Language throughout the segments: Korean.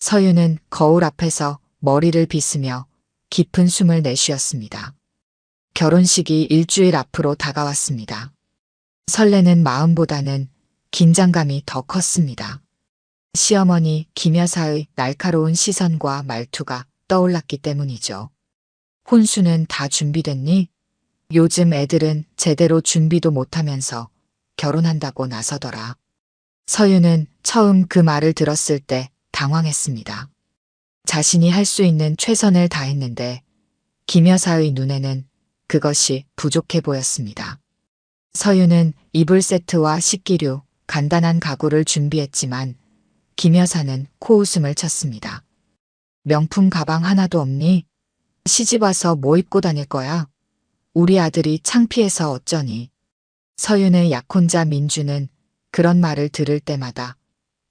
서윤은 거울 앞에서 머리를 빗으며 깊은 숨을 내쉬었습니다. 결혼식이 일주일 앞으로 다가왔습니다. 설레는 마음보다는 긴장감이 더 컸습니다. 시어머니 김 여사의 날카로운 시선과 말투가 떠올랐기 때문이죠. 혼수는 다 준비됐니? 요즘 애들은 제대로 준비도 못하면서 결혼한다고 나서더라. 서윤은 처음 그 말을 들었을 때 당황했습니다. 자신이 할 수 있는 최선을 다했는데 김 여사의 눈에는 그것이 부족해 보였습니다. 서윤은 이불 세트와 식기류, 간단한 가구를 준비했지만 김 여사는 코웃음을 쳤습니다. 명품 가방 하나도 없니? 시집 와서 뭐 입고 다닐 거야? 우리 아들이 창피해서 어쩌니? 서윤의 약혼자 민주는 그런 말을 들을 때마다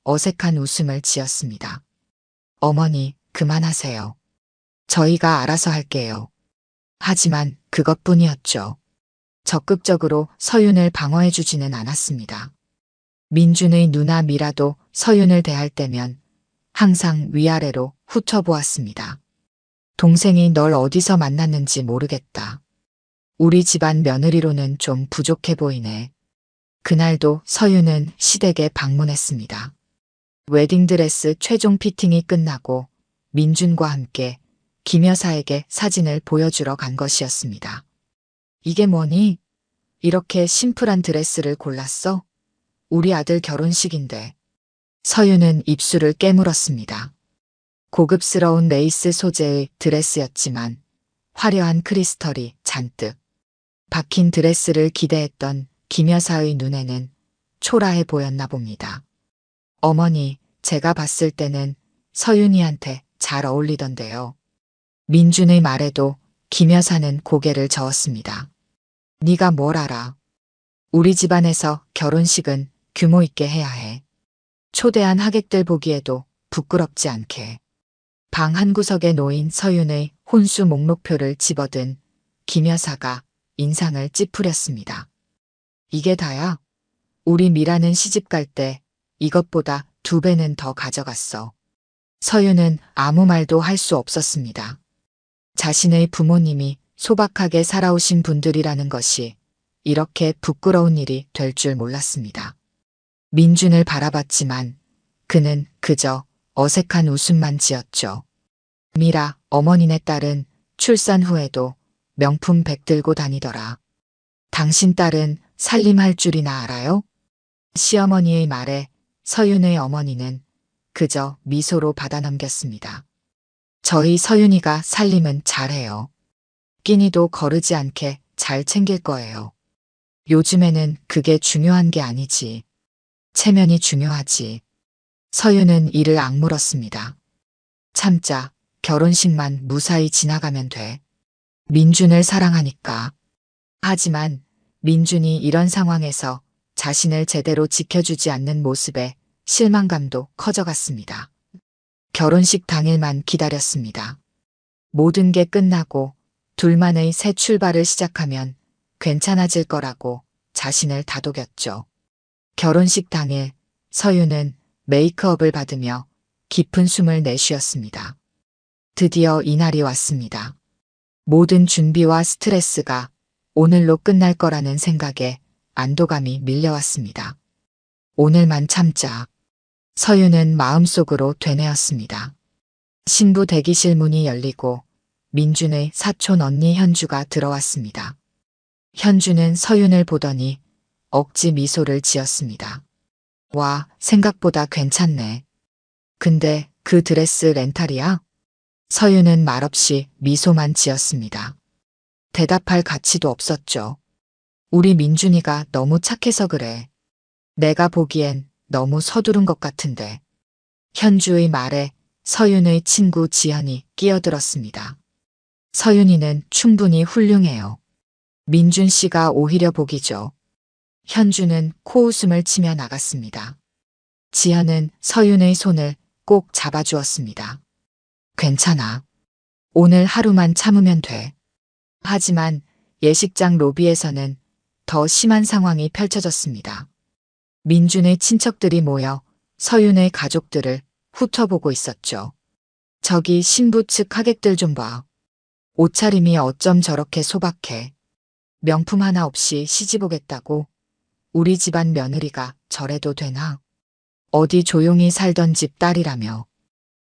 어색한 웃음을 지었습니다. 어머니, 그만하세요. 저희가 알아서 할게요. 하지만 그것뿐이었죠. 적극적으로 서윤을 방어해주지는 않았습니다. 민준의 누나 미라도 서윤을 대할 때면 항상 위아래로 훑어보았습니다. 동생이 널 어디서 만났는지 모르겠다. 우리 집안 며느리로는 좀 부족해 보이네. 그날도 서윤은 시댁에 방문했습니다. 웨딩드레스 최종 피팅이 끝나고 민준과 함께 김 여사에게 사진을 보여주러 간 것이었습니다. 이게 뭐니? 이렇게 심플한 드레스를 골랐어? 우리 아들 결혼식인데. 서윤은 입술을 깨물었습니다. 고급스러운 레이스 소재의 드레스였지만 화려한 크리스털이 잔뜩 박힌 드레스를 기대했던 김 여사의 눈에는 초라해 보였나 봅니다. 어머니, 제가 봤을 때는 서윤이한테 잘 어울리던데요. 민준의 말에도 김 여사는 고개를 저었습니다. 네가 뭘 알아? 우리 집안에서 결혼식은 규모 있게 해야 해. 초대한 하객들 보기에도 부끄럽지 않게. 방 한구석에 놓인 서윤의 혼수 목록표를 집어든 김 여사가 인상을 찌푸렸습니다. 이게 다야? 우리 미라는 시집 갈 때 이것보다 2배는 더 가져갔어. 서윤은 아무 말도 할 수 없었습니다. 자신의 부모님이 소박하게 살아오신 분들이라는 것이 이렇게 부끄러운 일이 될 줄 몰랐습니다. 민준을 바라봤지만 그는 그저 어색한 웃음만 지었죠. 미라, 어머니네 딸은 출산 후에도 명품 백 들고 다니더라. 당신 딸은 살림할 줄이나 알아요? 시어머니의 말에 서윤의 어머니는 그저 미소로 받아넘겼습니다. 저희 서윤이가 살림은 잘해요. 끼니도 거르지 않게 잘 챙길 거예요. 요즘에는 그게 중요한 게 아니지. 체면이 중요하지. 서윤은 이를 악물었습니다. 참자, 결혼식만 무사히 지나가면 돼. 민준을 사랑하니까. 하지만 민준이 이런 상황에서 자신을 제대로 지켜주지 않는 모습에 실망감도 커져갔습니다. 결혼식 당일만 기다렸습니다. 모든 게 끝나고 둘만의 새 출발을 시작하면 괜찮아질 거라고 자신을 다독였죠. 결혼식 당일 서윤은 메이크업을 받으며 깊은 숨을 내쉬었습니다. 드디어 이날이 왔습니다. 모든 준비와 스트레스가 오늘로 끝날 거라는 생각에 안도감이 밀려왔습니다. 오늘만 참자. 서윤은 마음속으로 되뇌었습니다. 신부 대기실 문이 열리고 민준의 사촌 언니 현주가 들어왔습니다. 현주는 서윤을 보더니 억지 미소를 지었습니다. 와, 생각보다 괜찮네. 근데 그 드레스 렌탈이야? 서윤은 말없이 미소만 지었습니다. 대답할 가치도 없었죠. 우리 민준이가 너무 착해서 그래. 내가 보기엔 너무 서두른 것 같은데. 현주의 말에 서윤의 친구 지연이 끼어들었습니다. 서윤이는 충분히 훌륭해요. 민준 씨가 오히려 복이죠. 현주는 코웃음을 치며 나갔습니다. 지연은 서윤의 손을 꼭 잡아주었습니다. 괜찮아. 오늘 하루만 참으면 돼. 하지만 예식장 로비에서는 더 심한 상황이 펼쳐졌습니다. 민준의 친척들이 모여 서윤의 가족들을 훑어보고 있었죠. 저기 신부 측 하객들 좀 봐. 옷차림이 어쩜 저렇게 소박해. 명품 하나 없이 시집 오겠다고? 우리 집안 며느리가 저래도 되나? 어디 조용히 살던 집 딸이라며.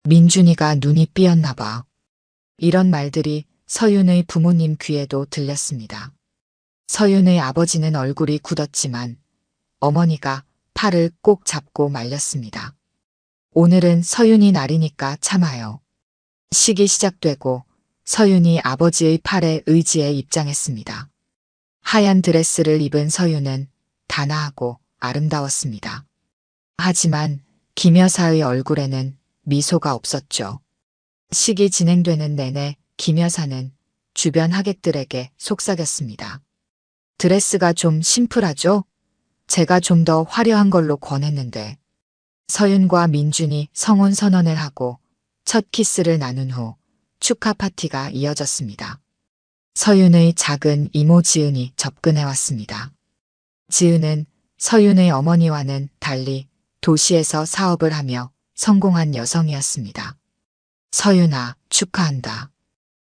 민준이가 눈이 삐었나 봐. 이런 말들이 서윤의 부모님 귀에도 들렸습니다. 서윤의 아버지는 얼굴이 굳었지만 어머니가 팔을 꼭 잡고 말렸습니다. 오늘은 서윤이 날이니까 참아요. 식이 시작되고 서윤이 아버지의 팔에 의지해 입장했습니다. 하얀 드레스를 입은 서윤은 단아하고 아름다웠습니다. 하지만 김 여사의 얼굴에는 미소가 없었죠. 식이 진행되는 내내 김 여사는 주변 하객들에게 속삭였습니다. 드레스가 좀 심플하죠? 제가 좀 더 화려한 걸로 권했는데. 서윤과 민준이 성혼 선언을 하고 첫 키스를 나눈 후 축하 파티가 이어졌습니다. 서윤의 작은 이모 지은이 접근해 왔습니다. 지은은 서윤의 어머니와는 달리 도시에서 사업을 하며 성공한 여성이었습니다. 서윤아, 축하한다.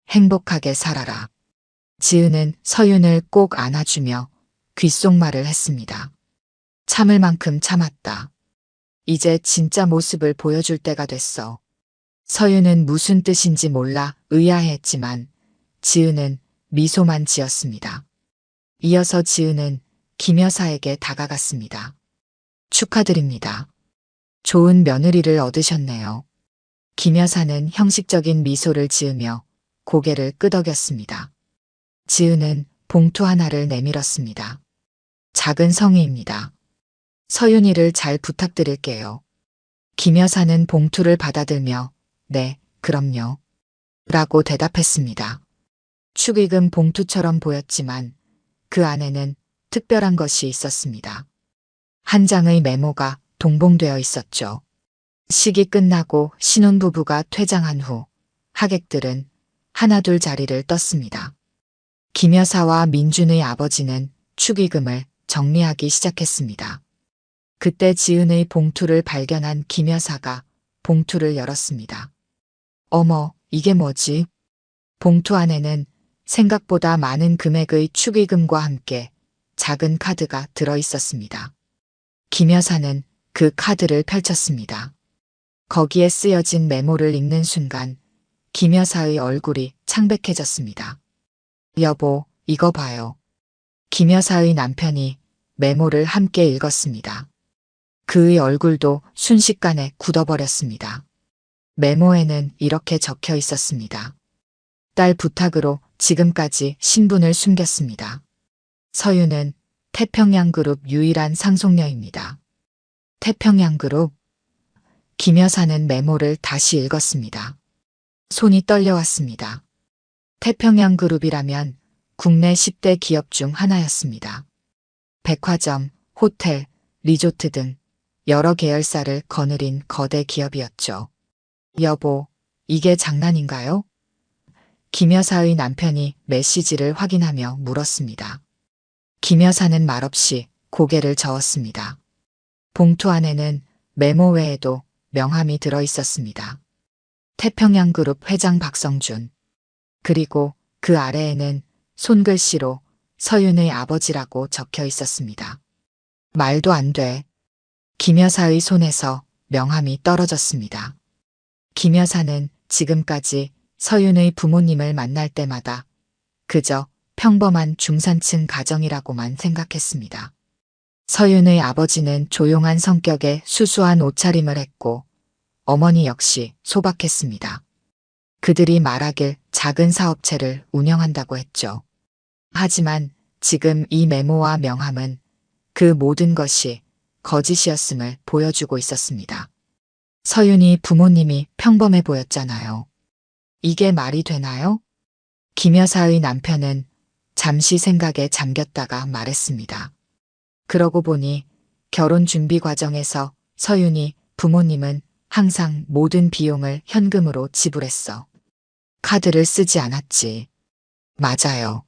행복하게 살아라. 지은은 서윤을 꼭 안아주며 귓속말을 했습니다. 참을 만큼 참았다. 이제 진짜 모습을 보여줄 때가 됐어. 서윤은 무슨 뜻인지 몰라 의아해했지만 지은은 미소만 지었습니다. 이어서 지은은 김 여사에게 다가갔습니다. 축하드립니다. 좋은 며느리를 얻으셨네요. 김 여사는 형식적인 미소를 지으며 고개를 끄덕였습니다. 지은은 봉투 하나를 내밀었습니다. 작은 성의입니다. 서윤이를 잘 부탁드릴게요. 김 여사는 봉투를 받아들며 네, 그럼요. 라고 대답했습니다. 축의금 봉투처럼 보였지만 그 안에는 특별한 것이 있었습니다. 한 장의 메모가 동봉되어 있었죠. 식이 끝나고 신혼부부가 퇴장한 후 하객들은 하나둘 자리를 떴습니다. 김 여사와 민준의 아버지는 축의금을 정리하기 시작했습니다. 그때 지은의 봉투를 발견한 김 여사가 봉투를 열었습니다. 어머, 이게 뭐지? 봉투 안에는 생각보다 많은 금액의 축의금과 함께 작은 카드가 들어 있었습니다. 김 여사는 그 카드를 펼쳤습니다. 거기에 쓰여진 메모를 읽는 순간 김 여사의 얼굴이 창백해졌습니다. 여보, 이거 봐요. 김 여사의 남편이 메모를 함께 읽었습니다. 그의 얼굴도 순식간에 굳어버렸습니다. 메모에는 이렇게 적혀 있었습니다. 딸 부탁으로 지금까지 신분을 숨겼습니다. 서윤은 태평양그룹 유일한 상속녀입니다. 태평양그룹? 김 여사는 메모를 다시 읽었습니다. 손이 떨려왔습니다. 태평양그룹이라면 국내 10대 기업 중 하나였습니다. 백화점, 호텔, 리조트 등 여러 계열사를 거느린 거대 기업이었죠. 여보, 이게 장난인가요? 김 여사의 남편이 메시지를 확인하며 물었습니다. 김 여사는 말없이 고개를 저었습니다. 봉투 안에는 메모 외에도 명함이 들어 있었습니다. 태평양그룹 회장 박성준. 그리고 그 아래에는 손글씨로 서윤의 아버지라고 적혀 있었습니다. 말도 안 돼. 김 여사의 손에서 명함이 떨어졌습니다. 김 여사는 지금까지 서윤의 부모님을 만날 때마다 그저 평범한 중산층 가정이라고만 생각했습니다. 서윤의 아버지는 조용한 성격에 수수한 옷차림을 했고 어머니 역시 소박했습니다. 그들이 말하길 작은 사업체를 운영한다고 했죠. 하지만 지금 이 메모와 명함은 그 모든 것이 거짓이었음을 보여주고 있었습니다. 서윤이 부모님이 평범해 보였잖아요. 이게 말이 되나요? 김 여사의 남편은 잠시 생각에 잠겼다가 말했습니다. 그러고 보니 결혼 준비 과정에서 서윤이 부모님은 항상 모든 비용을 현금으로 지불했어. 카드를 쓰지 않았지. 맞아요.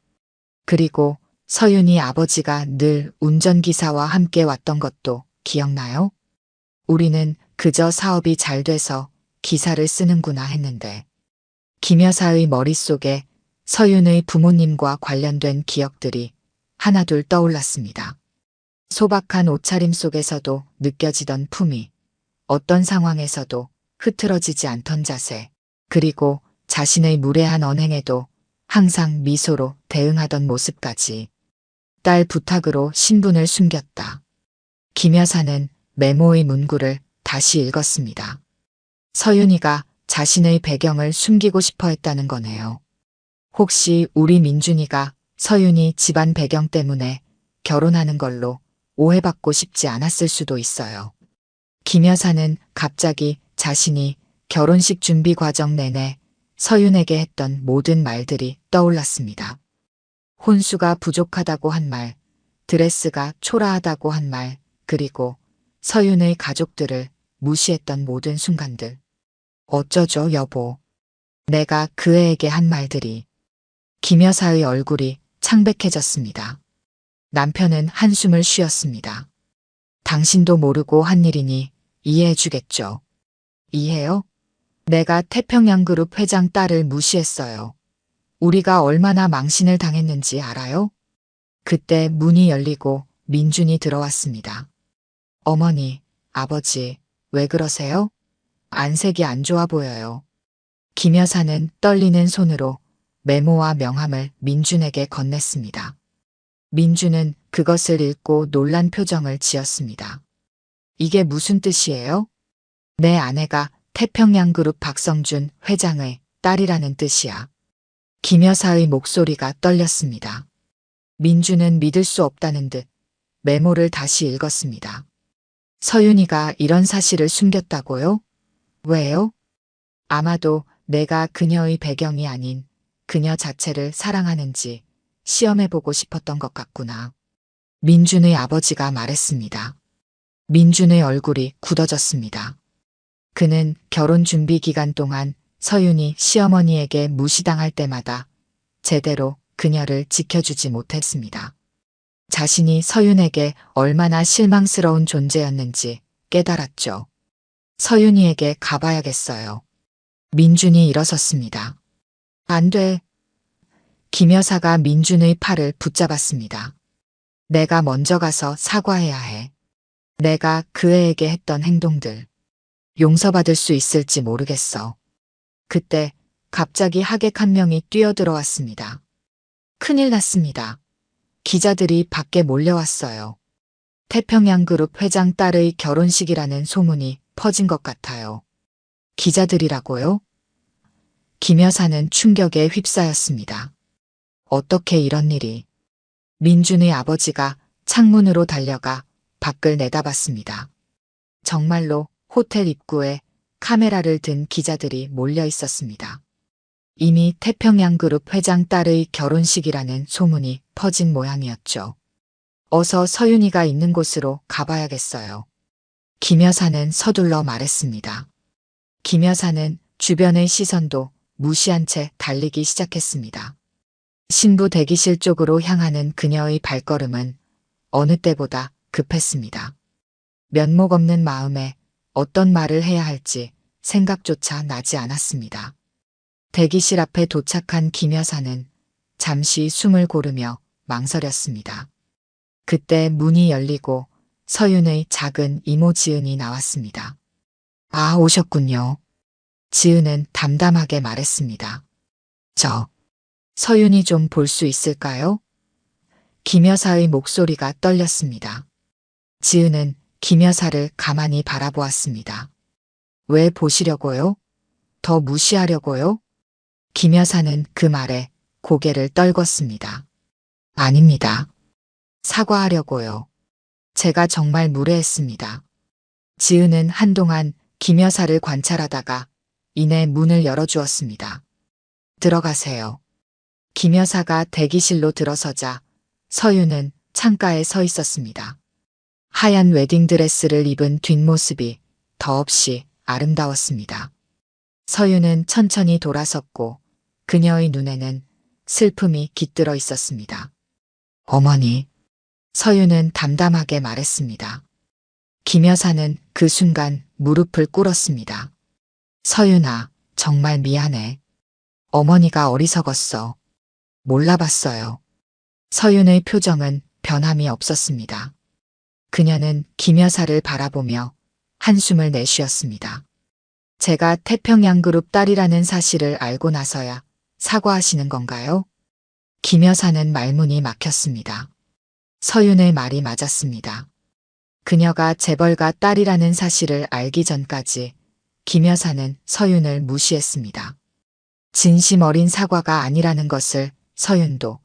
그리고 서윤이 아버지가 늘 운전기사와 함께 왔던 것도 기억나요? 우리는 그저 사업이 잘 돼서 기사를 쓰는구나 했는데 김 여사의 머릿속에 서윤의 부모님과 관련된 기억들이 하나둘 떠올랐습니다. 소박한 옷차림 속에서도 느껴지던 품위, 어떤 상황에서도 흐트러지지 않던 자세, 그리고 자신의 무례한 언행에도 항상 미소로 대응하던 모습까지. 딸 부탁으로 신분을 숨겼다. 김 여사는 메모의 문구를 다시 읽었습니다. 서윤이가 자신의 배경을 숨기고 싶어 했다는 거네요. 혹시 우리 민준이가 서윤이 집안 배경 때문에 결혼하는 걸로 오해받고 싶지 않았을 수도 있어요. 김 여사는 갑자기 자신이 결혼식 준비 과정 내내 서윤에게 했던 모든 말들이 떠올랐습니다. 혼수가 부족하다고 한 말, 드레스가 초라하다고 한 말, 그리고 서윤의 가족들을 무시했던 모든 순간들. 어쩌죠, 여보. 내가 그 애에게 한 말들이. 김 여사의 얼굴이 창백해졌습니다. 남편은 한숨을 쉬었습니다. 당신도 모르고 한 일이니 이해해 주겠죠. 이해요? 내가 태평양그룹 회장 딸을 무시했어요. 우리가 얼마나 망신을 당했는지 알아요? 그때 문이 열리고 민준이 들어왔습니다. 어머니, 아버지, 왜 그러세요? 안색이 안 좋아 보여요. 김 여사는 떨리는 손으로 메모와 명함을 민준에게 건넸습니다. 민준은 그것을 읽고 놀란 표정을 지었습니다. 이게 무슨 뜻이에요? 내 아내가 태평양그룹 박성준 회장의 딸이라는 뜻이야. 김 여사의 목소리가 떨렸습니다. 민준은 믿을 수 없다는 듯 메모를 다시 읽었습니다. 서윤이가 이런 사실을 숨겼다고요? 왜요? 아마도 내가 그녀의 배경이 아닌 그녀 자체를 사랑하는지 시험해보고 싶었던 것 같구나. 민준의 아버지가 말했습니다. 민준의 얼굴이 굳어졌습니다. 그는 결혼 준비 기간 동안 서윤이 시어머니에게 무시당할 때마다 제대로 그녀를 지켜주지 못했습니다. 자신이 서윤에게 얼마나 실망스러운 존재였는지 깨달았죠. 서윤이에게 가봐야겠어요. 민준이 일어섰습니다. 안 돼. 김 여사가 민준의 팔을 붙잡았습니다. 내가 먼저 가서 사과해야 해. 내가 그 애에게 했던 행동들 용서받을 수 있을지 모르겠어. 그때 갑자기 하객 한 명이 뛰어들어왔습니다. 큰일 났습니다. 기자들이 밖에 몰려왔어요. 태평양그룹 회장 딸의 결혼식이라는 소문이 퍼진 것 같아요. 기자들이라고요? 김 여사는 충격에 휩싸였습니다. 어떻게 이런 일이. 민준의 아버지가 창문으로 달려가 밖을 내다봤습니다. 정말로 호텔 입구에 카메라를 든 기자들이 몰려 있었습니다. 이미 태평양그룹 회장 딸의 결혼식이라는 소문이 퍼진 모양이었죠. 어서 서윤이가 있는 곳으로 가봐야겠어요. 김 여사는 서둘러 말했습니다. 김 여사는 주변의 시선도 무시한 채 달리기 시작했습니다. 신부 대기실 쪽으로 향하는 그녀의 발걸음은 어느 때보다 급했습니다. 면목 없는 마음에 어떤 말을 해야 할지 생각조차 나지 않았습니다. 대기실 앞에 도착한 김 여사는 잠시 숨을 고르며 망설였습니다. 그때 문이 열리고 서윤의 작은 이모 지은이 나왔습니다. 아, 오셨군요. 지은은 담담하게 말했습니다. 서윤이 좀 볼 수 있을까요? 김 여사의 목소리가 떨렸습니다. 지은은 김 여사를 가만히 바라보았습니다. 왜 보시려고요? 더 무시하려고요? 김 여사는 그 말에 고개를 떨궜습니다. 아닙니다. 사과하려고요. 제가 정말 무례했습니다. 지은은 한동안 김 여사를 관찰하다가 이내 문을 열어주었습니다. 들어가세요. 김 여사가 대기실로 들어서자 서윤은 창가에 서 있었습니다. 하얀 웨딩드레스를 입은 뒷모습이 더없이 아름다웠습니다. 서윤은 천천히 돌아섰고 그녀의 눈에는 슬픔이 깃들어 있었습니다. 어머니, 서윤은 담담하게 말했습니다. 김 여사는 그 순간 무릎을 꿇었습니다. 서윤아, 정말 미안해. 어머니가 어리석었어. 몰라봤어요. 서윤의 표정은 변함이 없었습니다. 그녀는 김 여사를 바라보며 한숨을 내쉬었습니다. 제가 태평양그룹 딸이라는 사실을 알고 나서야 사과하시는 건가요? 김 여사는 말문이 막혔습니다. 서윤의 말이 맞았습니다. 그녀가 재벌가 딸이라는 사실을 알기 전까지 김 여사는 서윤을 무시했습니다. 진심 어린 사과가 아니라는 것을 서윤도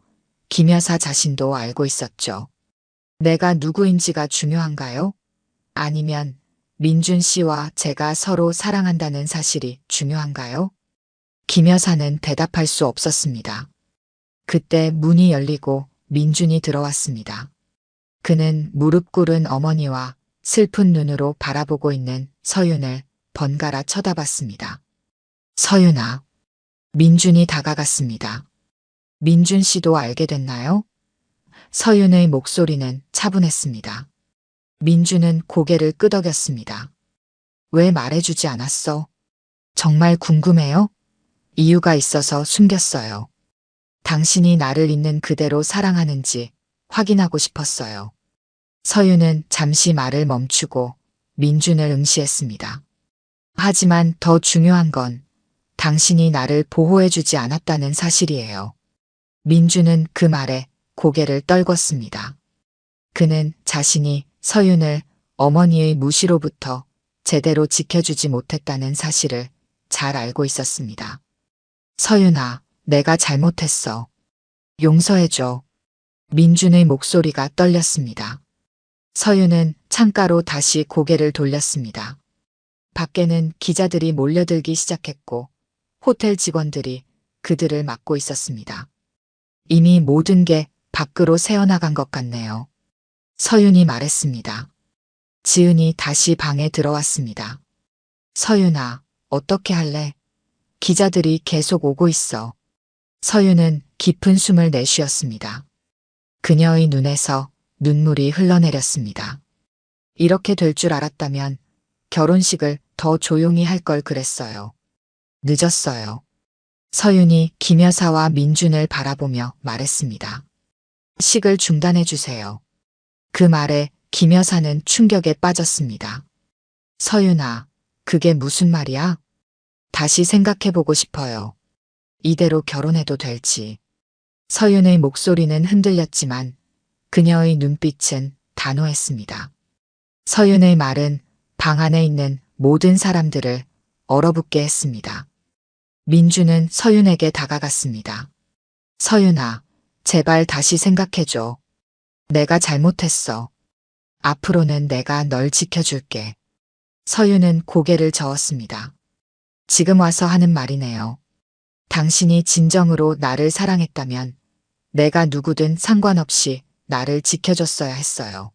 김 여사 자신도 알고 있었죠. 내가 누구인지가 중요한가요? 아니면 민준 씨와 제가 서로 사랑한다는 사실이 중요한가요? 김 여사는 대답할 수 없었습니다. 그때 문이 열리고 민준이 들어왔습니다. 그는 무릎 꿇은 어머니와 슬픈 눈으로 바라보고 있는 서윤을 번갈아 쳐다봤습니다. 서윤아. 민준이 다가갔습니다. 민준 씨도 알게 됐나요? 서윤의 목소리는 차분했습니다. 민준은 고개를 끄덕였습니다. 왜 말해주지 않았어? 정말 궁금해요? 이유가 있어서 숨겼어요. 당신이 나를 있는 그대로 사랑하는지 확인하고 싶었어요. 서윤은 잠시 말을 멈추고 민준을 응시했습니다. 하지만 더 중요한 건 당신이 나를 보호해주지 않았다는 사실이에요. 민준은 그 말에 고개를 떨궜습니다. 그는 자신이 서윤을 어머니의 무시로부터 제대로 지켜주지 못했다는 사실을 잘 알고 있었습니다. 서윤아, 내가 잘못했어. 용서해줘. 민준의 목소리가 떨렸습니다. 서윤은 창가로 다시 고개를 돌렸습니다. 밖에는 기자들이 몰려들기 시작했고 호텔 직원들이 그들을 막고 있었습니다. 이미 모든 게 밖으로 새어나간 것 같네요. 서윤이 말했습니다. 지은이 다시 방에 들어왔습니다. 서윤아, 어떻게 할래? 기자들이 계속 오고 있어. 서윤은 깊은 숨을 내쉬었습니다. 그녀의 눈에서 눈물이 흘러내렸습니다. 이렇게 될 줄 알았다면 결혼식을 더 조용히 할 걸 그랬어요. 늦었어요. 서윤이 김 여사와 민준을 바라보며 말했습니다. 식을 중단해 주세요. 그 말에 김 여사는 충격에 빠졌습니다. 서윤아, 그게 무슨 말이야? 다시 생각해보고 싶어요. 이대로 결혼해도 될지. 서윤의 목소리는 흔들렸지만 그녀의 눈빛은 단호했습니다. 서윤의 말은 방 안에 있는 모든 사람들을 얼어붙게 했습니다. 민준은 서윤에게 다가갔습니다. 서윤아, 제발 다시 생각해줘. 내가 잘못했어. 앞으로는 내가 널 지켜줄게. 서윤은 고개를 저었습니다. 지금 와서 하는 말이네요. 당신이 진정으로 나를 사랑했다면 내가 누구든 상관없이 나를 지켜줬어야 했어요.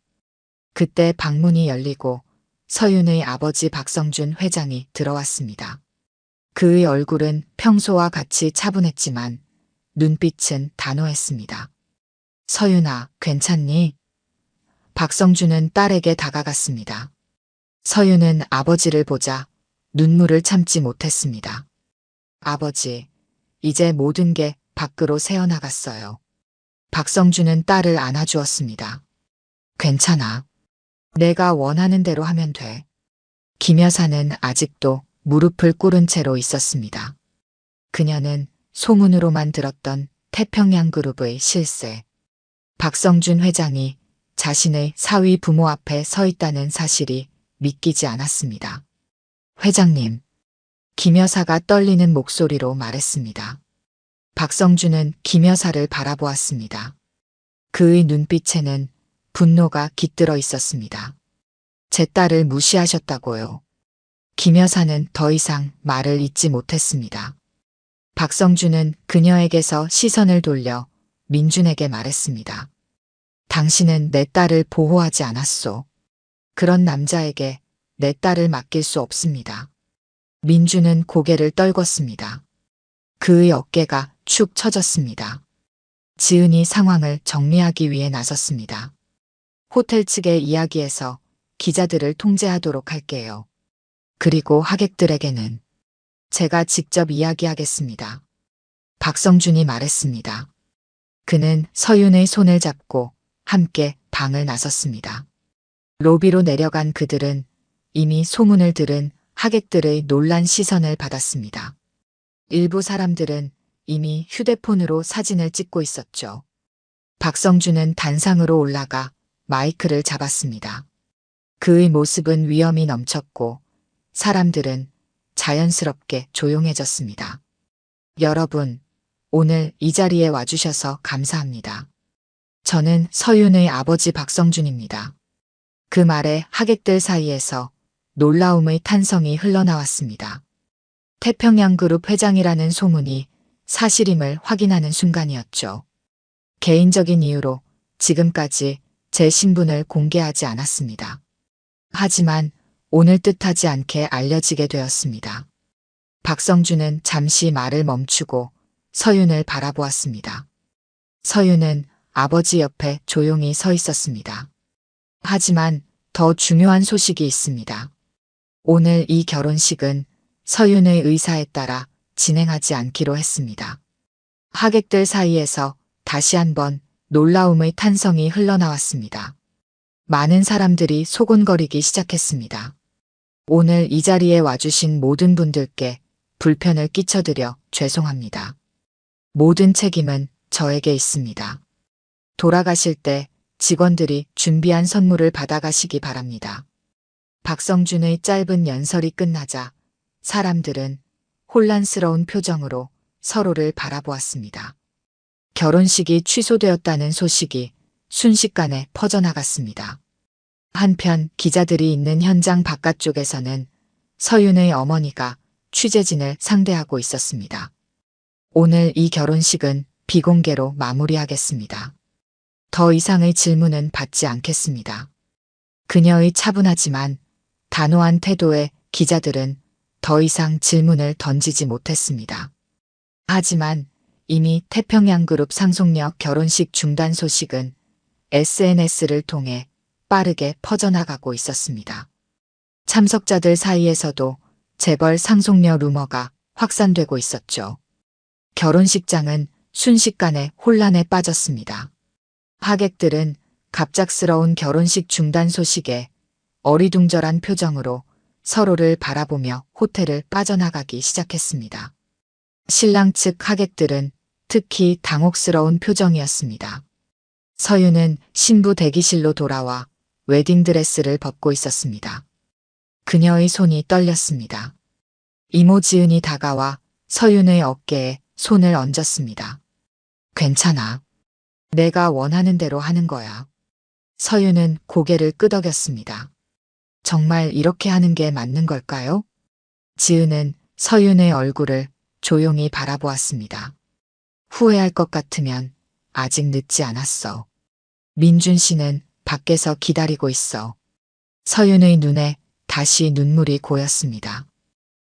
그때 방문이 열리고 서윤의 아버지 박성준 회장이 들어왔습니다. 그의 얼굴은 평소와 같이 차분했지만 눈빛은 단호했습니다. 서윤아, 괜찮니? 박성준은 딸에게 다가갔습니다. 서윤은 아버지를 보자 눈물을 참지 못했습니다. 아버지, 이제 모든 게 밖으로 새어나갔어요. 박성준은 딸을 안아주었습니다. 괜찮아. 내가 원하는 대로 하면 돼. 김 여사는 아직도 무릎을 꿇은 채로 있었습니다. 그녀는 소문으로만 들었던 태평양그룹의 실세, 박성준 회장이 자신의 사위 부모 앞에 서 있다는 사실이 믿기지 않았습니다. 회장님, 김 여사가 떨리는 목소리로 말했습니다. 박성준은 김 여사를 바라보았습니다. 그의 눈빛에는 분노가 깃들어 있었습니다. 제 딸을 무시하셨다고요. 김 여사는 더 이상 말을 잇지 못했습니다. 박성준은 그녀에게서 시선을 돌려 민준에게 말했습니다. 당신은 내 딸을 보호하지 않았소. 그런 남자에게 내 딸을 맡길 수 없습니다. 민준은 고개를 떨궜습니다. 그의 어깨가 축 처졌습니다. 지은이 상황을 정리하기 위해 나섰습니다. 호텔 측의 이야기에서 기자들을 통제하도록 할게요. 그리고 하객들에게는 제가 직접 이야기하겠습니다. 박성준이 말했습니다. 그는 서윤의 손을 잡고 함께 방을 나섰습니다. 로비로 내려간 그들은 이미 소문을 들은 하객들의 놀란 시선을 받았습니다. 일부 사람들은 이미 휴대폰으로 사진을 찍고 있었죠. 박성준은 단상으로 올라가 마이크를 잡았습니다. 그의 모습은 위엄이 넘쳤고 사람들은 자연스럽게 조용해졌습니다. 여러분, 오늘 이 자리에 와주셔서 감사합니다. 저는 서윤의 아버지 박성준입니다. 그 말에 하객들 사이에서 놀라움의 탄성이 흘러나왔습니다. 태평양그룹 회장이라는 소문이 사실임을 확인하는 순간이었죠. 개인적인 이유로 지금까지 제 신분을 공개하지 않았습니다. 하지만 오늘 뜻하지 않게 알려지게 되었습니다. 박성준은 잠시 말을 멈추고 서윤을 바라보았습니다. 서윤은 아버지 옆에 조용히 서 있었습니다. 하지만 더 중요한 소식이 있습니다. 오늘 이 결혼식은 서윤의 의사에 따라 진행하지 않기로 했습니다. 하객들 사이에서 다시 한번 놀라움의 탄성이 흘러나왔습니다. 많은 사람들이 소곤거리기 시작했습니다. 오늘 이 자리에 와주신 모든 분들께 불편을 끼쳐드려 죄송합니다. 모든 책임은 저에게 있습니다. 돌아가실 때 직원들이 준비한 선물을 받아가시기 바랍니다. 박성준의 짧은 연설이 끝나자 사람들은 혼란스러운 표정으로 서로를 바라보았습니다. 결혼식이 취소되었다는 소식이 순식간에 퍼져나갔습니다. 한편 기자들이 있는 현장 바깥쪽에서는 서윤의 어머니가 취재진을 상대하고 있었습니다. 오늘 이 결혼식은 비공개로 마무리하겠습니다. 더 이상의 질문은 받지 않겠습니다. 그녀의 차분하지만 단호한 태도에 기자들은 더 이상 질문을 던지지 못했습니다. 하지만 이미 태평양그룹 상속녀 결혼식 중단 소식은 SNS를 통해 빠르게 퍼져나가고 있었습니다. 참석자들 사이에서도 재벌 상속녀 루머가 확산되고 있었죠. 결혼식장은 순식간에 혼란에 빠졌습니다. 하객들은 갑작스러운 결혼식 중단 소식에 어리둥절한 표정으로 서로를 바라보며 호텔을 빠져나가기 시작했습니다. 신랑 측 하객들은 특히 당혹스러운 표정이었습니다. 서윤은 신부 대기실로 돌아와 웨딩드레스를 벗고 있었습니다. 그녀의 손이 떨렸습니다. 이모 지은이 다가와 서윤의 어깨에 손을 얹었습니다. 괜찮아. 내가 원하는 대로 하는 거야. 서윤은 고개를 끄덕였습니다. 정말 이렇게 하는 게 맞는 걸까요? 지은은 서윤의 얼굴을 조용히 바라보았습니다. 후회할 것 같으면 아직 늦지 않았어. 민준 씨는 밖에서 기다리고 있어. 서윤의 눈에 다시 눈물이 고였습니다.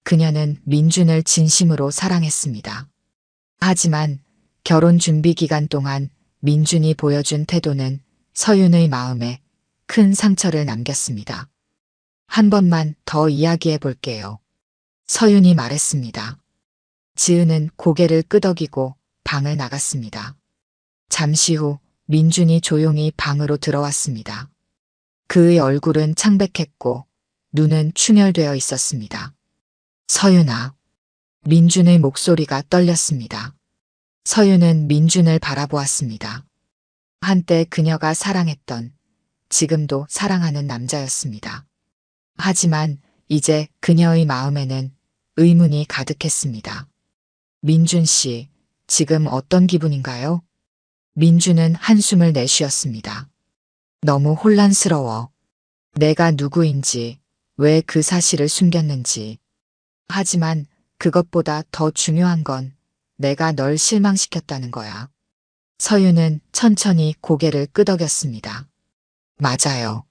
그녀는 민준을 진심으로 사랑했습니다. 하지만 결혼 준비 기간 동안 민준이 보여준 태도는 서윤의 마음에 큰 상처를 남겼습니다. 한 번만 더 이야기해 볼게요. 서윤이 말했습니다. 지은은 고개를 끄덕이고 방을 나갔습니다. 잠시 후 민준이 조용히 방으로 들어왔습니다. 그의 얼굴은 창백했고 눈은 충혈되어 있었습니다. 서윤아. 민준의 목소리가 떨렸습니다. 서윤은 민준을 바라보았습니다. 한때 그녀가 사랑했던, 지금도 사랑하는 남자였습니다. 하지만 이제 그녀의 마음에는 의문이 가득했습니다. 민준 씨, 지금 어떤 기분인가요? 민준은 한숨을 내쉬었습니다. 너무 혼란스러워. 내가 누구인지, 왜 그 사실을 숨겼는지. 하지만 그것보다 더 중요한 건 내가 널 실망시켰다는 거야. 서윤은 천천히 고개를 끄덕였습니다. 맞아요.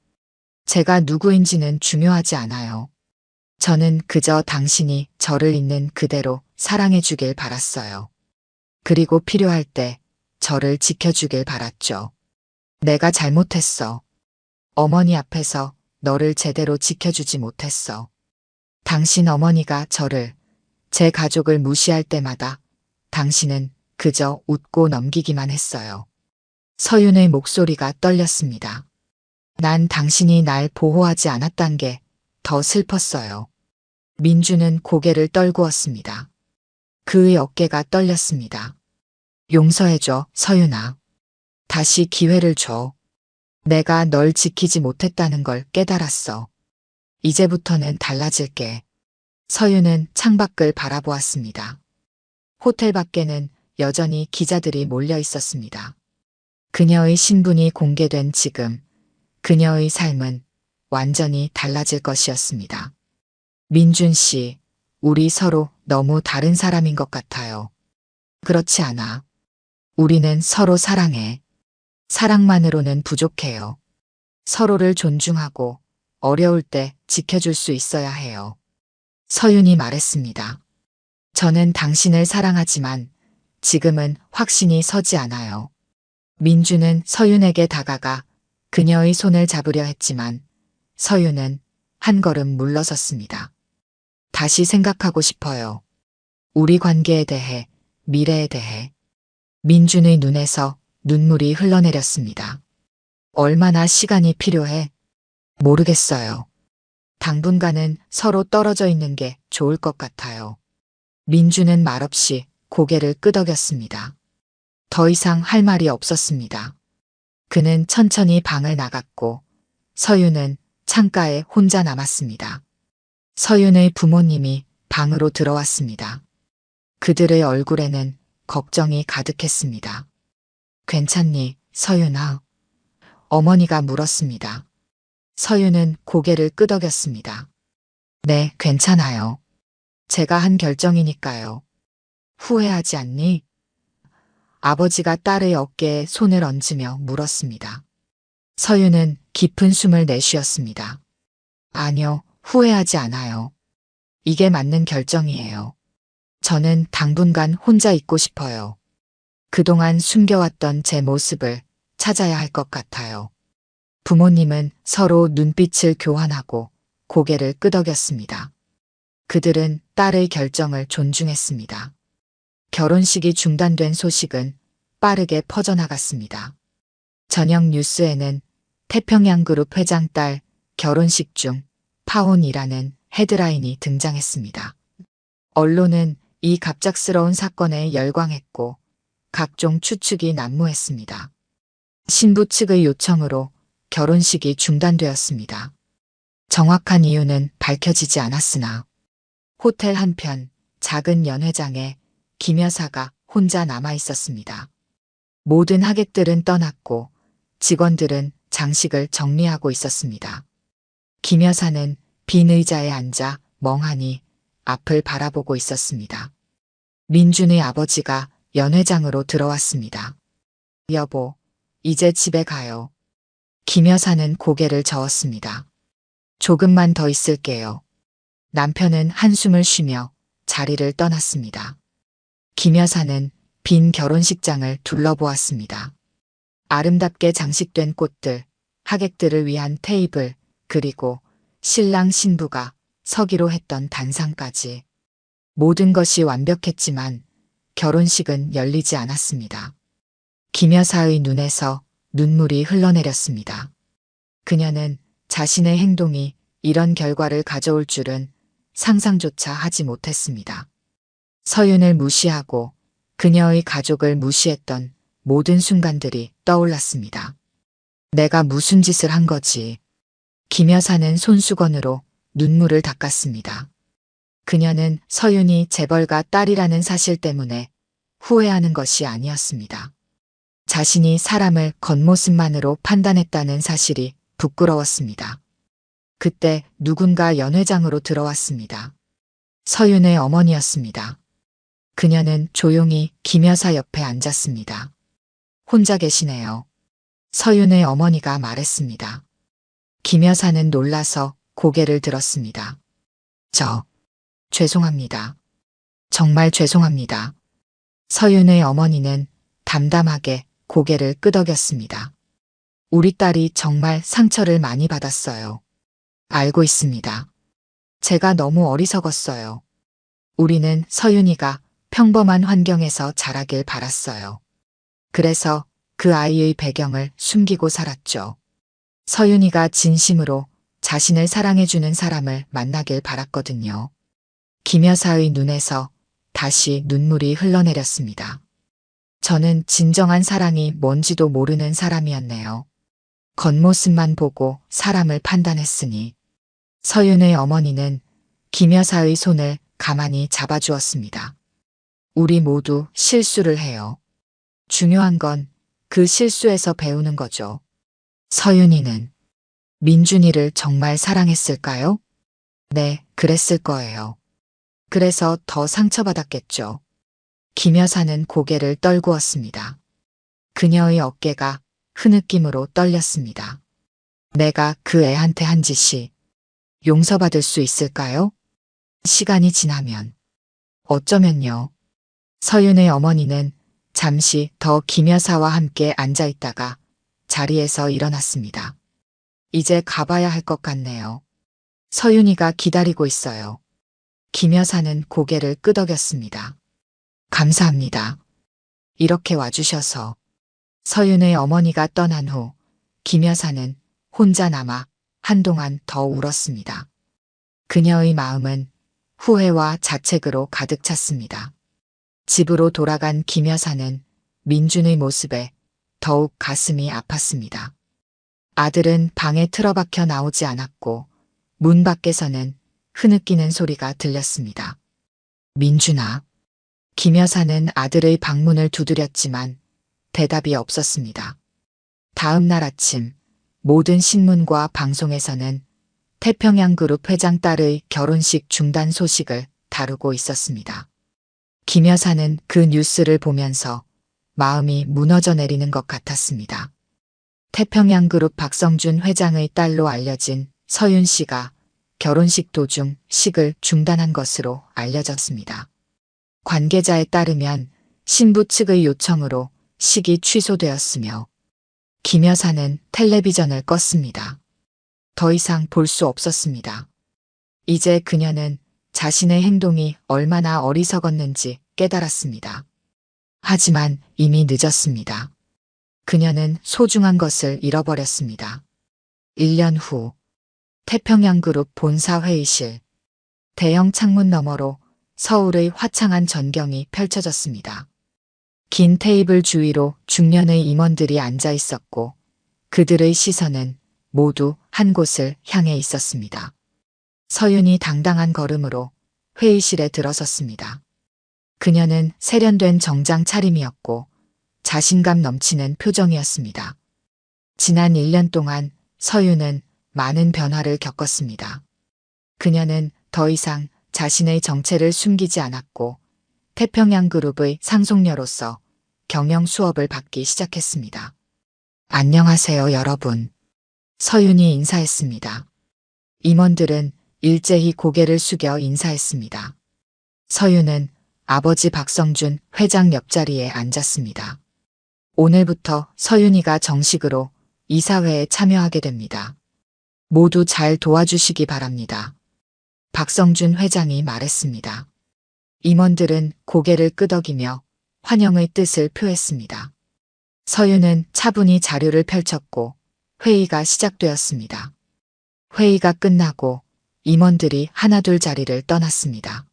제가 누구인지는 중요하지 않아요. 저는 그저 당신이 저를 있는 그대로 사랑해 주길 바랐어요. 그리고 필요할 때 저를 지켜주길 바랐죠. 내가 잘못했어. 어머니 앞에서 너를 제대로 지켜주지 못했어. 당신 어머니가 저를, 제 가족을 무시할 때마다 당신은 그저 웃고 넘기기만 했어요. 서윤의 목소리가 떨렸습니다. 난 당신이 날 보호하지 않았단 게 더 슬펐어요. 민주는 고개를 떨구었습니다. 그의 어깨가 떨렸습니다. 용서해줘, 서윤아. 다시 기회를 줘. 내가 널 지키지 못했다는 걸 깨달았어. 이제부터는 달라질게. 서윤은 창밖을 바라보았습니다. 호텔 밖에는 여전히 기자들이 몰려 있었습니다. 그녀의 신분이 공개된 지금, 그녀의 삶은 완전히 달라질 것이었습니다. 민준 씨, 우리 서로 너무 다른 사람인 것 같아요. 그렇지 않아. 우리는 서로 사랑해. 사랑만으로는 부족해요. 서로를 존중하고 어려울 때 지켜줄 수 있어야 해요. 서윤이 말했습니다. 저는 당신을 사랑하지만 지금은 확신이 서지 않아요. 민주는 서윤에게 다가가 그녀의 손을 잡으려 했지만 서윤은 한 걸음 물러섰습니다. 다시 생각하고 싶어요. 우리 관계에 대해, 미래에 대해. 민준의 눈에서 눈물이 흘러내렸습니다. 얼마나 시간이 필요해? 모르겠어요. 당분간은 서로 떨어져 있는 게 좋을 것 같아요. 민주는 말없이 고개를 끄덕였습니다. 더 이상 할 말이 없었습니다. 그는 천천히 방을 나갔고 서윤은 창가에 혼자 남았습니다. 서윤의 부모님이 방으로 들어왔습니다. 그들의 얼굴에는 걱정이 가득했습니다. 괜찮니, 서윤아? 어머니가 물었습니다. 서윤은 고개를 끄덕였습니다. 네, 괜찮아요. 제가 한 결정이니까요. 후회하지 않니? 아버지가 딸의 어깨에 손을 얹으며 물었습니다. 서윤은 깊은 숨을 내쉬었습니다. 아니요, 후회하지 않아요. 이게 맞는 결정이에요. 저는 당분간 혼자 있고 싶어요. 그동안 숨겨왔던 제 모습을 찾아야 할 것 같아요. 부모님은 서로 눈빛을 교환하고 고개를 끄덕였습니다. 그들은 딸의 결정을 존중했습니다. 결혼식이 중단된 소식은 빠르게 퍼져나갔습니다. 저녁 뉴스에는 태평양그룹 회장 딸 결혼식 중 파혼이라는 헤드라인이 등장했습니다. 언론은 이 갑작스러운 사건에 열광했고 각종 추측이 난무했습니다. 신부 측의 요청으로 결혼식이 중단되었습니다. 정확한 이유는 밝혀지지 않았으나 호텔 한편 작은 연회장에 김 여사가 혼자 남아 있었습니다. 모든 하객들은 떠났고 직원들은 장식을 정리하고 있었습니다. 김 여사는 빈 의자에 앉아 멍하니 앞을 바라보고 있었습니다. 민준의 아버지가 연회장으로 들어왔습니다. 여보, 이제 집에 가요. 김 여사는 고개를 저었습니다. 조금만 더 있을게요. 남편은 한숨을 쉬며 자리를 떠났습니다. 김 여사는 빈 결혼식장을 둘러보았습니다. 아름답게 장식된 꽃들, 하객들을 위한 테이블, 그리고 신랑 신부가 서기로 했던 단상까지. 모든 것이 완벽했지만 결혼식은 열리지 않았습니다. 김 여사의 눈에서 눈물이 흘러내렸습니다. 그녀는 자신의 행동이 이런 결과를 가져올 줄은 상상조차 하지 못했습니다. 서윤을 무시하고 그녀의 가족을 무시했던 모든 순간들이 떠올랐습니다. 내가 무슨 짓을 한 거지? 김 여사는 손수건으로 눈물을 닦았습니다. 그녀는 서윤이 재벌가 딸이라는 사실 때문에 후회하는 것이 아니었습니다. 자신이 사람을 겉모습만으로 판단했다는 사실이 부끄러웠습니다. 그때 누군가 연회장으로 들어왔습니다. 서윤의 어머니였습니다. 그녀는 조용히 김 여사 옆에 앉았습니다. 혼자 계시네요. 서윤의 어머니가 말했습니다. 김 여사는 놀라서 고개를 들었습니다. 죄송합니다. 정말 죄송합니다. 서윤의 어머니는 담담하게 고개를 끄덕였습니다. 우리 딸이 정말 상처를 많이 받았어요. 알고 있습니다. 제가 너무 어리석었어요. 우리는 서윤이가 평범한 환경에서 자라길 바랐어요. 그래서 그 아이의 배경을 숨기고 살았죠. 서윤이가 진심으로 자신을 사랑해주는 사람을 만나길 바랐거든요. 김 여사의 눈에서 다시 눈물이 흘러내렸습니다. 저는 진정한 사랑이 뭔지도 모르는 사람이었네요. 겉모습만 보고 사람을 판단했으니. 서윤의 어머니는 김 여사의 손을 가만히 잡아주었습니다. 우리 모두 실수를 해요. 중요한 건 그 실수에서 배우는 거죠. 서윤이는 민준이를 정말 사랑했을까요? 네, 그랬을 거예요. 그래서 더 상처받았겠죠. 김 여사는 고개를 떨구었습니다. 그녀의 어깨가 흐느낌으로 떨렸습니다. 내가 그 애한테 한 짓이 용서받을 수 있을까요? 시간이 지나면. 어쩌면요. 서윤의 어머니는 잠시 더 김 여사와 함께 앉아 있다가 자리에서 일어났습니다. 이제 가봐야 할 것 같네요. 서윤이가 기다리고 있어요. 김 여사는 고개를 끄덕였습니다. 감사합니다. 이렇게 와주셔서. 서윤의 어머니가 떠난 후 김 여사는 혼자 남아 한동안 더 울었습니다. 그녀의 마음은 후회와 자책으로 가득 찼습니다. 집으로 돌아간 김 여사는 민준의 모습에 더욱 가슴이 아팠습니다. 아들은 방에 틀어박혀 나오지 않았고 문 밖에서는 흐느끼는 소리가 들렸습니다. 민준아. 김 여사는 아들의 방문을 두드렸지만 대답이 없었습니다. 다음 날 아침 모든 신문과 방송에서는 태평양그룹 회장 딸의 결혼식 중단 소식을 다루고 있었습니다. 김 여사는 그 뉴스를 보면서 마음이 무너져 내리는 것 같았습니다. 태평양그룹 박성준 회장의 딸로 알려진 서윤 씨가 결혼식 도중 식을 중단한 것으로 알려졌습니다. 관계자에 따르면 신부 측의 요청으로 식이 취소되었으며 김 여사는 텔레비전을 껐습니다. 더 이상 볼 수 없었습니다. 이제 그녀는 자신의 행동이 얼마나 어리석었는지 깨달았습니다. 하지만 이미 늦었습니다. 그녀는 소중한 것을 잃어버렸습니다. 1년 후 태평양그룹 본사 회의실. 대형 창문 너머로 서울의 화창한 전경이 펼쳐졌습니다. 긴 테이블 주위로 중년의 임원들이 앉아 있었고 그들의 시선은 모두 한 곳을 향해 있었습니다. 서윤이 당당한 걸음으로 회의실에 들어섰습니다. 그녀는 세련된 정장 차림이었고 자신감 넘치는 표정이었습니다. 지난 1년 동안 서윤은 많은 변화를 겪었습니다. 그녀는 더 이상 자신의 정체를 숨기지 않았고 태평양그룹의 상속녀로서 경영 수업을 받기 시작했습니다. 안녕하세요, 여러분. 서윤이 인사했습니다. 임원들은 일제히 고개를 숙여 인사했습니다. 서윤은 아버지 박성준 회장 옆자리에 앉았습니다. 오늘부터 서윤이가 정식으로 이사회에 참여하게 됩니다. 모두 잘 도와주시기 바랍니다. 박성준 회장이 말했습니다. 임원들은 고개를 끄덕이며 환영의 뜻을 표했습니다. 서윤은 차분히 자료를 펼쳤고 회의가 시작되었습니다. 회의가 끝나고 임원들이 하나둘 자리를 떠났습니다.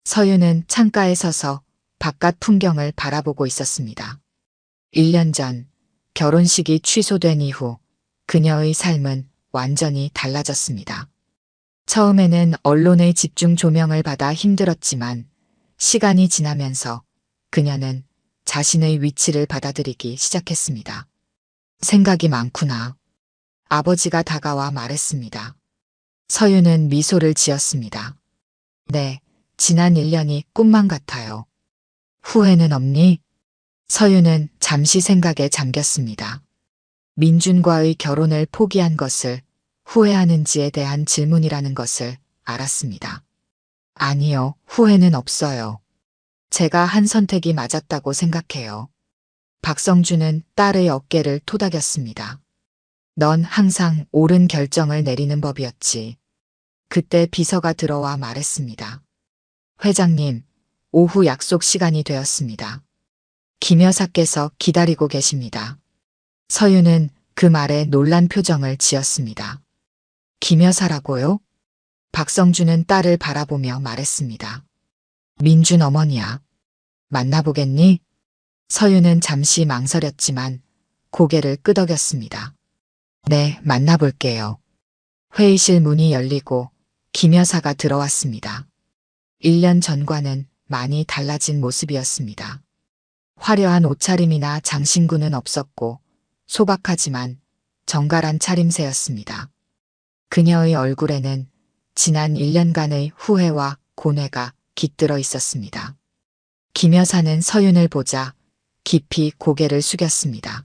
서윤은 창가에 서서 바깥 풍경을 바라보고 있었습니다. 1년 전 결혼식이 취소된 이후 그녀의 삶은 완전히 달라졌습니다. 처음에는 언론의 집중 조명을 받아 힘들었지만 시간이 지나면서 그녀는 자신의 위치를 받아들이기 시작했습니다. 생각이 많구나. 아버지가 다가와 말했습니다. 서윤은 미소를 지었습니다. 네, 지난 1년이 꿈만 같아요. 후회는 없니? 서윤은 잠시 생각에 잠겼습니다. 민준과의 결혼을 포기한 것을 후회하는지에 대한 질문이라는 것을 알았습니다. 아니요, 후회는 없어요. 제가 한 선택이 맞았다고 생각해요. 박성준은 딸의 어깨를 토닥였습니다. 넌 항상 옳은 결정을 내리는 법이었지. 그때 비서가 들어와 말했습니다. 회장님, 오후 약속 시간이 되었습니다. 김 여사께서 기다리고 계십니다. 서윤은 그 말에 놀란 표정을 지었습니다. 김 여사라고요? 박성준은 딸을 바라보며 말했습니다. 민준 어머니야. 만나보겠니? 서윤은 잠시 망설였지만 고개를 끄덕였습니다. 네, 만나볼게요. 회의실 문이 열리고 김 여사가 들어왔습니다. 1년 전과는 많이 달라진 모습이었습니다. 화려한 옷차림이나 장신구는 없었고 소박하지만 정갈한 차림새였습니다. 그녀의 얼굴에는 지난 1년간의 후회와 고뇌가 깃들어 있었습니다. 김 여사는 서윤을 보자 깊이 고개를 숙였습니다.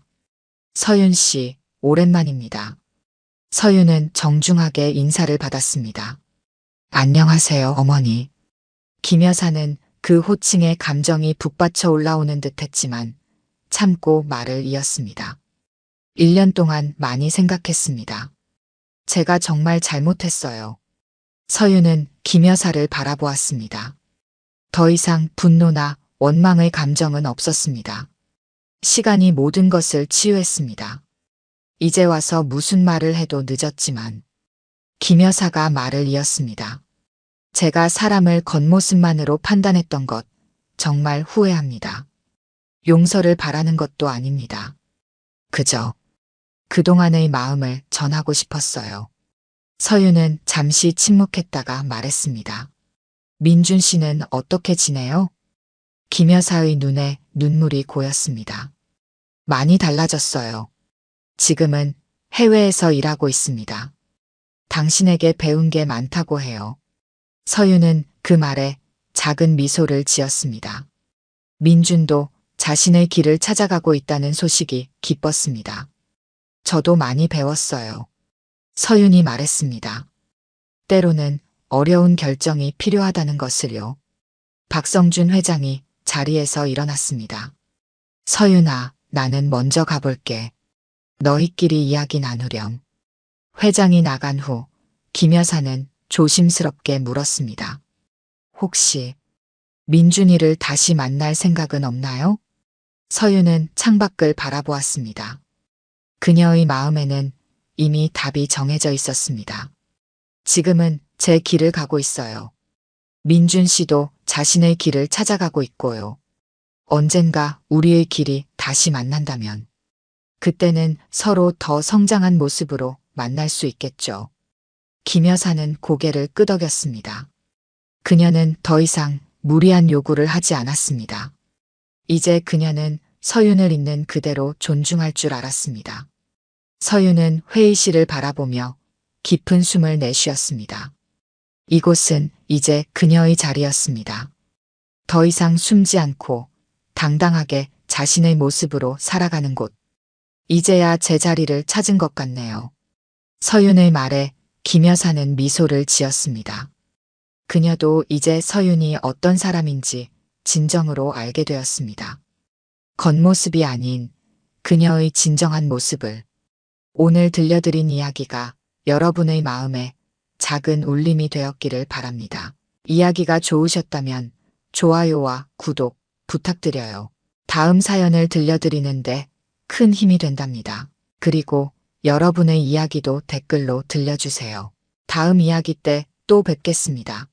서윤 씨, 오랜만입니다. 서윤은 정중하게 인사를 받았습니다. 안녕하세요, 어머니. 김 여사는 그 호칭에 감정이 북받쳐 올라오는 듯 했지만 참고 말을 이었습니다. 1년 동안 많이 생각했습니다. 제가 정말 잘못했어요. 서윤은 김 여사를 바라보았습니다. 더 이상 분노나 원망의 감정은 없었습니다. 시간이 모든 것을 치유했습니다. 이제 와서 무슨 말을 해도 늦었지만 김 여사가 말을 이었습니다. 제가 사람을 겉모습만으로 판단했던 것 정말 후회합니다. 용서를 바라는 것도 아닙니다. 그저 그동안의 마음을 전하고 싶었어요. 서윤은 잠시 침묵했다가 말했습니다. 민준 씨는 어떻게 지내요? 김 여사의 눈에 눈물이 고였습니다. 많이 달라졌어요. 지금은 해외에서 일하고 있습니다. 당신에게 배운 게 많다고 해요. 서윤은 그 말에 작은 미소를 지었습니다. 민준도 자신의 길을 찾아가고 있다는 소식이 기뻤습니다. 저도 많이 배웠어요. 서윤이 말했습니다. 때로는 어려운 결정이 필요하다는 것을요. 박성준 회장이 자리에서 일어났습니다. 서윤아, 나는 먼저 가볼게. 너희끼리 이야기 나누렴. 회장이 나간 후 김 여사는 조심스럽게 물었습니다. 혹시 민준이를 다시 만날 생각은 없나요? 서윤은 창밖을 바라보았습니다. 그녀의 마음에는 이미 답이 정해져 있었습니다. 지금은 제 길을 가고 있어요. 민준 씨도 자신의 길을 찾아가고 있고요. 언젠가 우리의 길이 다시 만난다면 그때는 서로 더 성장한 모습으로 만날 수 있겠죠. 김 여사는 고개를 끄덕였습니다. 그녀는 더 이상 무리한 요구를 하지 않았습니다. 이제 그녀는 서윤을 있는 그대로 존중할 줄 알았습니다. 서윤은 회의실을 바라보며 깊은 숨을 내쉬었습니다. 이곳은 이제 그녀의 자리였습니다. 더 이상 숨지 않고 당당하게 자신의 모습으로 살아가는 곳. 이제야 제 자리를 찾은 것 같네요. 서윤의 말에 김 여사는 미소를 지었습니다. 그녀도 이제 서윤이 어떤 사람인지 진정으로 알게 되었습니다. 겉모습이 아닌 그녀의 진정한 모습을. 오늘 들려드린 이야기가 여러분의 마음에 작은 울림이 되었기를 바랍니다. 이야기가 좋으셨다면 좋아요와 구독 부탁드려요. 다음 사연을 들려드리는데 큰 힘이 된답니다. 그리고 여러분의 이야기도 댓글로 들려주세요. 다음 이야기 때 또 뵙겠습니다.